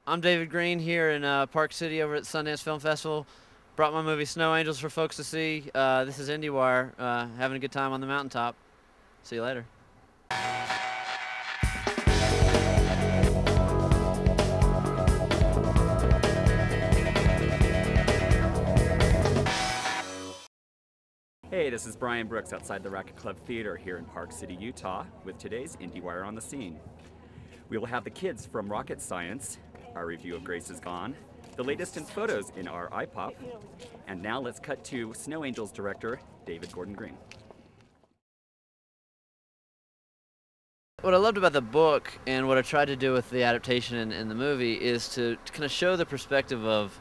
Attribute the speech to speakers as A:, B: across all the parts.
A: I'm David Green here in Park City over at Sundance Film Festival. Brought my movie Snow Angels for folks to see. This is indieWIRE, having a good time on the mountaintop. See you later.
B: Hey, this is Brian Brooks outside the Racket Club Theater here in Park City, Utah, with today's indieWIRE on the Scene. We will have the kids from Rocket Science, our review of Grace is Gone, the latest in photos in our iPop, and now let's cut to Snow Angels director David Gordon Green.
A: What I loved about the book and what I tried to do with the adaptation in the movie is to kind of show the perspective of,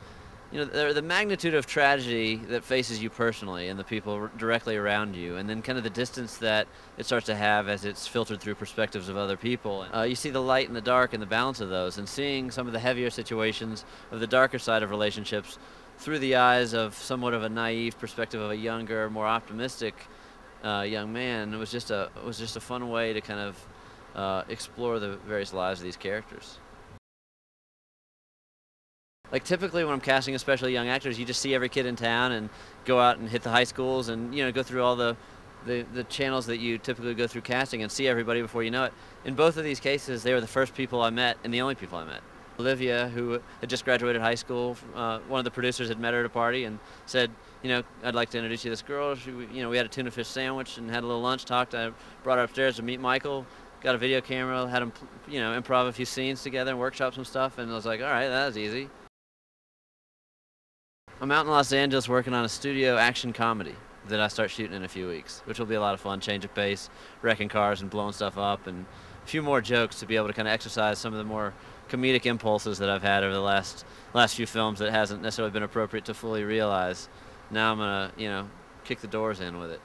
A: the magnitude of tragedy that faces you personally and the people directly around you, and then kind of the distance that it starts to have as it's filtered through perspectives of other people. You see the light and the dark and the balance of those, and seeing some of the heavier situations of the darker side of relationships through the eyes of somewhat of a naive perspective of a younger, more optimistic young man. It was just a fun way to kind of explore the various lives of these characters. Like typically when I'm casting especially young actors, you just see every kid in town and go out and hit the high schools and go through all the channels that you typically go through casting and see everybody before you know it. In both of these cases, they were the first people I met and the only people I met. Olivia, who had just graduated high school, one of the producers had met her at a party and said, I'd like to introduce you to this girl. We had a tuna fish sandwich and had a little lunch, talked. I brought her upstairs to meet Michael, got a video camera, had him, improv a few scenes together and workshop some stuff, and I was like, all right, that was easy. I'm out in Los Angeles working on a studio action comedy that I start shooting in a few weeks, which will be a lot of fun, change of pace, wrecking cars and blowing stuff up, and a few more jokes to be able to kind of exercise some of the more comedic impulses that I've had over the last few films that hasn't necessarily been appropriate to fully realize. Now I'm gonna, kick the doors in with it.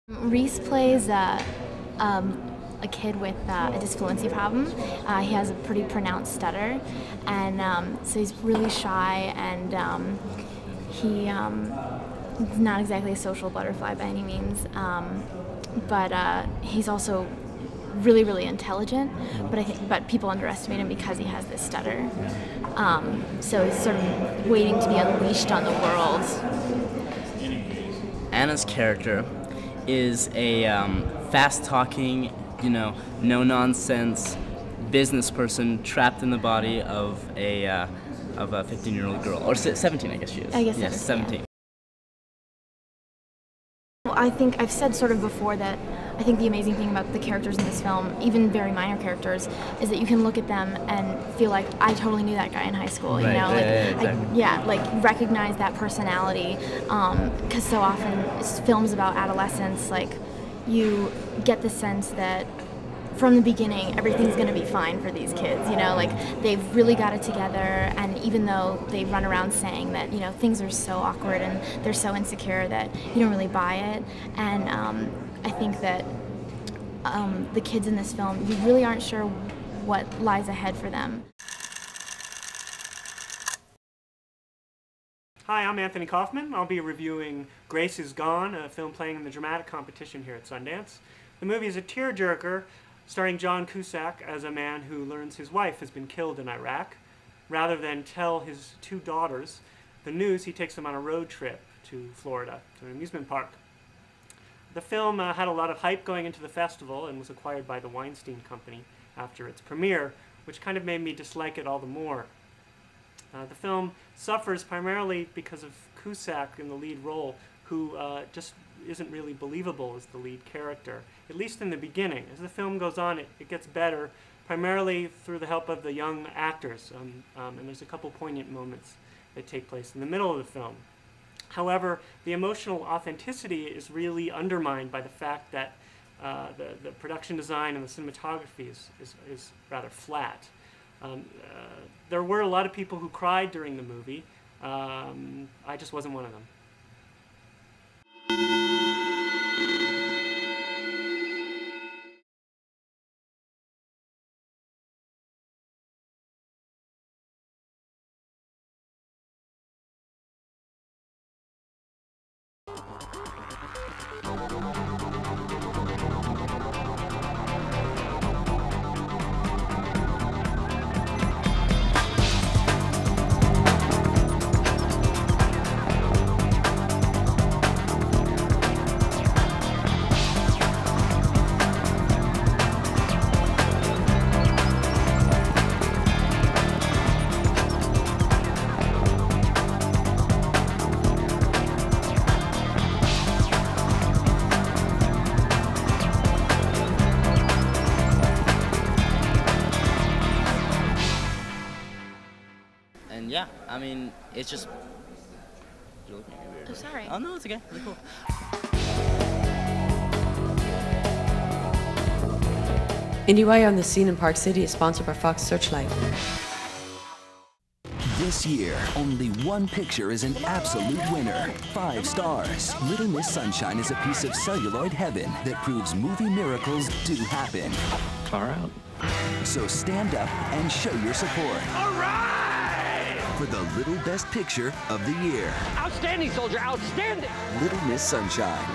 C: Reece plays a kid with a disfluency problem. He has a pretty pronounced stutter, and so he's really shy, and he's not exactly a social butterfly by any means, but he's also really, really intelligent, but people underestimate him because he has this stutter. So he's sort of waiting to be unleashed on the world.
D: Anna's character is a fast-talking, no-nonsense business person trapped in the body of a 15-year-old girl, or 17, I guess she is.
C: I guess
D: yes, 17.
C: Yeah. Well, I think I've said sort of before that I think the amazing thing about the characters in this film, even very minor characters, is that you can look at them and feel like I totally knew that guy in high school.
D: Right.
C: Like recognize that personality. Because so often films about adolescence, like you get the sense that from the beginning everything's going to be fine for these kids. Like they've really got it together, and even though they run around saying that things are so awkward and they're so insecure that you don't really buy it. And I think that the kids in this film, you really aren't sure what lies ahead for them.
E: Hi, I'm Anthony Kaufman. I'll be reviewing Grace is Gone, a film playing in the dramatic competition here at Sundance. The movie is a tearjerker starring John Cusack as a man who learns his wife has been killed in Iraq. Rather than tell his two daughters the news, he takes them on a road trip to Florida, to an amusement park. The film had a lot of hype going into the festival and was acquired by the Weinstein Company after its premiere, which kind of made me dislike it all the more. The film suffers primarily because of Cusack in the lead role, who just isn't really believable as the lead character, at least in the beginning. As the film goes on, it gets better, primarily through the help of the young actors, and there's a couple poignant moments that take place in the middle of the film. However, the emotional authenticity is really undermined by the fact that the production design and the cinematography is rather flat. There were a lot of people who cried during the movie. I just wasn't one of them.
D: I mean, it's just... You're looking at me weird.
C: Oh, sorry.
D: Oh, no, it's okay. Really cool.
F: IndieWIRE on the Scene in Park City is sponsored by Fox Searchlight.
G: This year, only one picture is an absolute winner. 5 stars. Little Miss Sunshine is a piece of celluloid heaven that proves movie miracles do happen.
H: Far out.
G: So stand up and show your support.
H: All right!
G: For the little best picture of the year.
H: Outstanding, soldier, outstanding!
G: Little Miss Sunshine.